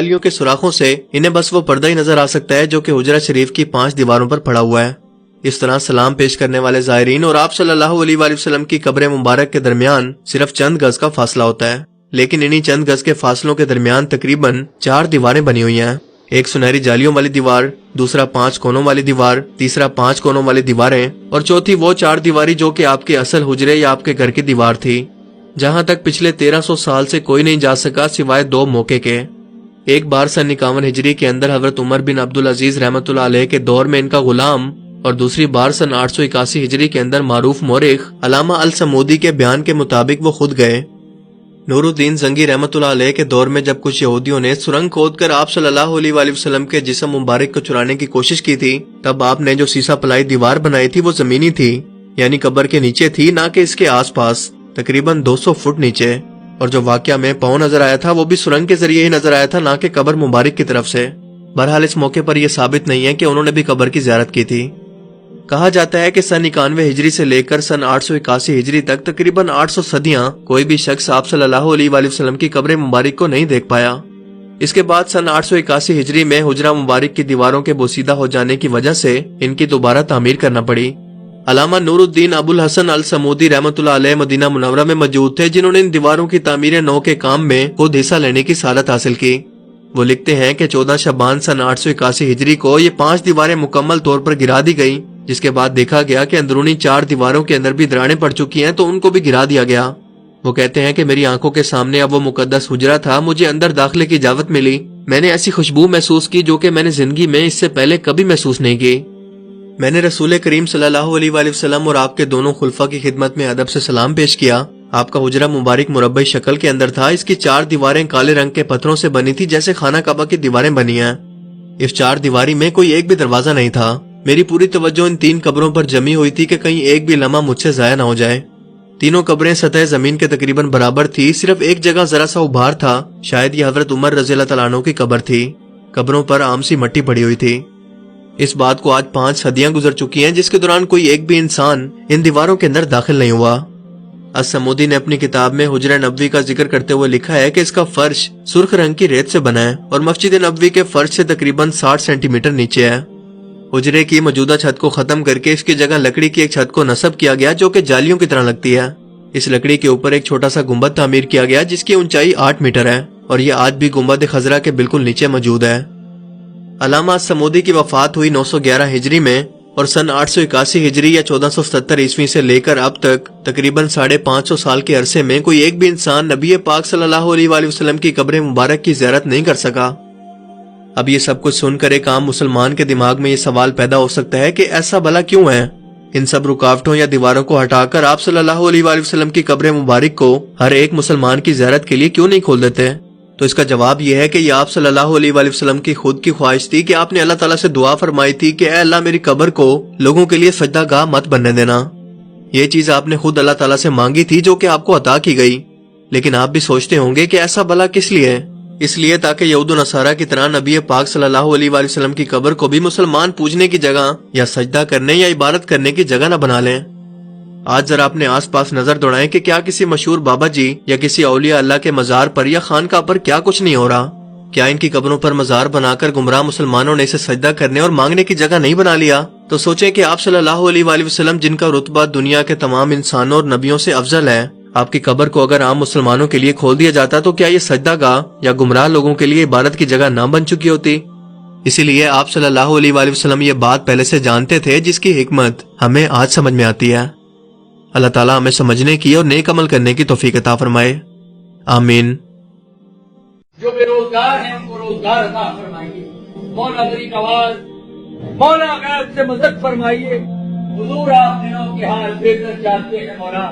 جالیوں کے سوراخوں سے انہیں بس وہ پردہ ہی نظر آ سکتا ہے جو کہ حجرہ شریف کی 5 دیواروں پر پڑا ہوا ہے۔ اس طرح سلام پیش کرنے والے زائرین اور آپ صلی اللہ علیہ وآلہ وسلم کی قبر مبارک کے درمیان صرف چند گز کا فاصلہ ہوتا ہے، لیکن انہی چند گز کے فاصلوں کے درمیان تقریباً 4 دیواریں بنی ہوئی ہیں۔ ایک سنہری جالیوں والی دیوار، دوسرا 5 کونوں والی دیوار، تیسرا 5 کونوں والی دیواریں اور چوتھی وہ 4 دیواری جو کہ آپ کے اصل حجرے یا آپ کے گھر کی دیوار تھی، جہاں تک پچھلے 1300 سال سے کوئی نہیں جا سکا سوائے 2 موقع کے۔ ایک بار سن 51 ہجری کے اندر حضرت عمر بن عبدالعزیز رحمۃ اللہ علیہ کے دور میں ان کا غلام، اور دوسری بار سن 881 ہجری کے اندر معروف مورخ علامہ السمودی کے بیان کے مطابق وہ خود گئے۔ نور الدین زنگی رحمۃ اللہ علیہ کے دور میں جب کچھ یہودیوں نے سرنگ کھود کر آپ صلی اللہ علیہ وآلہ وسلم کے جسم مبارک کو چرانے کی کوشش کی تھی، تب آپ نے جو سیسا پلائی دیوار بنائی تھی وہ زمینی تھی، یعنی قبر کے نیچے تھی، نہ کہ اس کے آس پاس، تقریباً 200 فٹ نیچے۔ اور جو واقعہ میں پاؤں نظر آیا تھا وہ بھی سرنگ کے ذریعے ہی نظر آیا تھا، نہ کہ قبر مبارک کی طرف سے۔ بہرحال اس موقع پر یہ ثابت نہیں ہے کہ انہوں نے بھی قبر کی زیارت کی تھی۔ کہا جاتا ہے کہ سن 91 ہجری سے لے کر سن 881 ہجری تک تقریباً 800 صدیاں کوئی بھی شخص آپ صلی اللہ علیہ وآلہ وسلم کی قبر مبارک کو نہیں دیکھ پایا۔ اس کے بعد سن 881 ہجری میں حجرہ مبارک کی دیواروں کے بوسیدہ ہو جانے کی وجہ سے ان کی دوبارہ تعمیر کرنا پڑی۔ علامہ نور الدین ابو الحسن السمودی رحمۃ اللہ علیہ مدینہ منورہ میں موجود تھے، جنہوں نے ان دیواروں کی تعمیر نو کے کام میں خود حصہ لینے کی سعادت حاصل کی۔ وہ لکھتے ہیں کہ 14 شعبان سن 881 ہجری کو یہ 5 دیواریں مکمل طور پر گرا دی گئیں، جس کے بعد دیکھا گیا کہ اندرونی 4 دیواروں کے اندر بھی دراڑیں پڑ چکی ہیں، تو ان کو بھی گرا دیا گیا۔ وہ کہتے ہیں کہ میری آنکھوں کے سامنے اب وہ مقدس حجرہ تھا، مجھے اندر داخلے کی اجازت ملی، میں نے ایسی خوشبو محسوس کی جو کہ میں نے زندگی میں اس سے پہلے کبھی محسوس نہیں کی۔ میں نے رسول کریم صلی اللہ علیہ وآلہ وسلم اور آپ کے دونوں خلفاء کی خدمت میں ادب سے سلام پیش کیا۔ آپ کا حجرہ مبارک مربع شکل کے اندر تھا، اس کی 4 دیواریں کالے رنگ کے پتھروں سے بنی تھی جیسے خانہ کعبہ کی دیواریں بنی ہیں۔ اس 4 دیواری میں کوئی ایک بھی دروازہ نہیں تھا۔ میری پوری توجہ ان 3 قبروں پر جمی ہوئی تھی کہ کہیں ایک بھی لمحہ مجھ سے ضائع نہ ہو جائے۔ تینوں قبریں سطح زمین کے تقریباً برابر تھی، صرف ایک جگہ ذرا سا ابھار تھا، شاید یہ حضرت عمر رضی اللہ تعالیٰ عنہ کی قبر تھی۔ قبروں پر عام سی مٹی پڑی ہوئی تھی۔ اس بات کو آج 5 صدیاں گزر چکی ہیں جس کے دوران کوئی ایک بھی انسان ان دیواروں کے اندر داخل نہیں ہوا۔ السمودی نے اپنی کتاب میں حجرہ نبوی کا ذکر کرتے ہوئے لکھا ہے کہ اس کا فرش سرخ رنگ کی ریت سے بنا ہے اور مسجد نبوی کے فرش سے تقریباً 60 سینٹی میٹر نیچے ہے۔ حجرے کی موجودہ چھت کو ختم کر کے اس کی جگہ لکڑی کی ایک چھت کو نصب کیا گیا جو کہ جالیوں کی طرح لگتی ہے۔ اس لکڑی کے اوپر ایک چھوٹا سا گنبد تعمیر کیا گیا جس کی اونچائی 8 میٹر ہے اور یہ آج بھی گنبد خضرا کے بالکل نیچے موجود ہے۔ علامہ السمودی کی وفات ہوئی 911 ہجری میں اور سن 881 ہجری یا 1477 عیسوی سے لے کر اب تک تقریباً 550 سال کے عرصے میں کوئی ایک بھی انسان نبی پاک صلی اللہ علیہ وآلہ وسلم کی قبر مبارک کی زیارت نہیں کر سکا۔ اب یہ سب کچھ سن کر ایک عام مسلمان کے دماغ میں یہ سوال پیدا ہو سکتا ہے کہ ایسا بھلا کیوں ہے؟ ان سب رکاوٹوں یا دیواروں کو ہٹا کر آپ صلی اللہ علیہ وآلہ وسلم کی قبر مبارک کو ہر ایک مسلمان کی زیارت کے لیے کیوں نہیں کھول دیتے؟ تو اس کا جواب یہ ہے کہ یہ آپ صلی اللہ علیہ وآلہ وسلم کی خود کی خواہش تھی کہ آپ نے اللہ تعالیٰ سے دعا فرمائی تھی کہ اے اللہ میری قبر کو لوگوں کے لیے سجدہ گاہ مت بننے دینا۔ یہ چیز آپ نے خود اللہ تعالیٰ سے مانگی تھی جو کہ آپ کو عطا کی گئی، لیکن آپ بھی سوچتے ہوں گے کہ ایسا بھلا کس لیے؟ اس لیے تاکہ یہود و نصارہ کی طرح نبی پاک صلی اللہ علیہ وآلہ وسلم کی قبر کو بھی مسلمان پوجنے کی جگہ یا سجدہ کرنے یا عبادت کرنے کی جگہ نہ بنا لیں۔ آج ذرا اپنے آس پاس نظر دوڑائیں کہ کیا کسی مشہور بابا جی یا کسی اولیاء اللہ کے مزار پر یا خانقاہ پر کیا کچھ نہیں ہو رہا؟ کیا ان کی قبروں پر مزار بنا کر گمراہ مسلمانوں نے اسے سجدہ کرنے اور مانگنے کی جگہ نہیں بنا لیا؟ تو سوچیں کہ آپ صلی اللہ علیہ وآلہ وسلم جن کا رتبہ دنیا کے تمام انسانوں اور نبیوں سے افضل ہے، آپ کی قبر کو اگر عام مسلمانوں کے لیے کھول دیا جاتا تو کیا یہ سجدہ گاہ یا گمراہ لوگوں کے لیے عبادت کی جگہ نہ بن چکی ہوتی؟ اسی لیے آپ صلی اللہ علیہ وآلہ وسلم یہ بات پہلے سے جانتے تھے جس کی حکمت ہمیں آج سمجھ میں آتی ہے۔ اللہ تعالیٰ ہمیں سمجھنے کی اور نیک عمل کرنے کی توفیق عطا فرمائے، آمین۔ جو بے روزگار ہیں ان کو روزگار عطا فرمائیے، مولا غریب نواز، مولا غیب سے مدد فرمائیے، حضور آپ دنوں کے حال بہتر جانتے ہیں مولا۔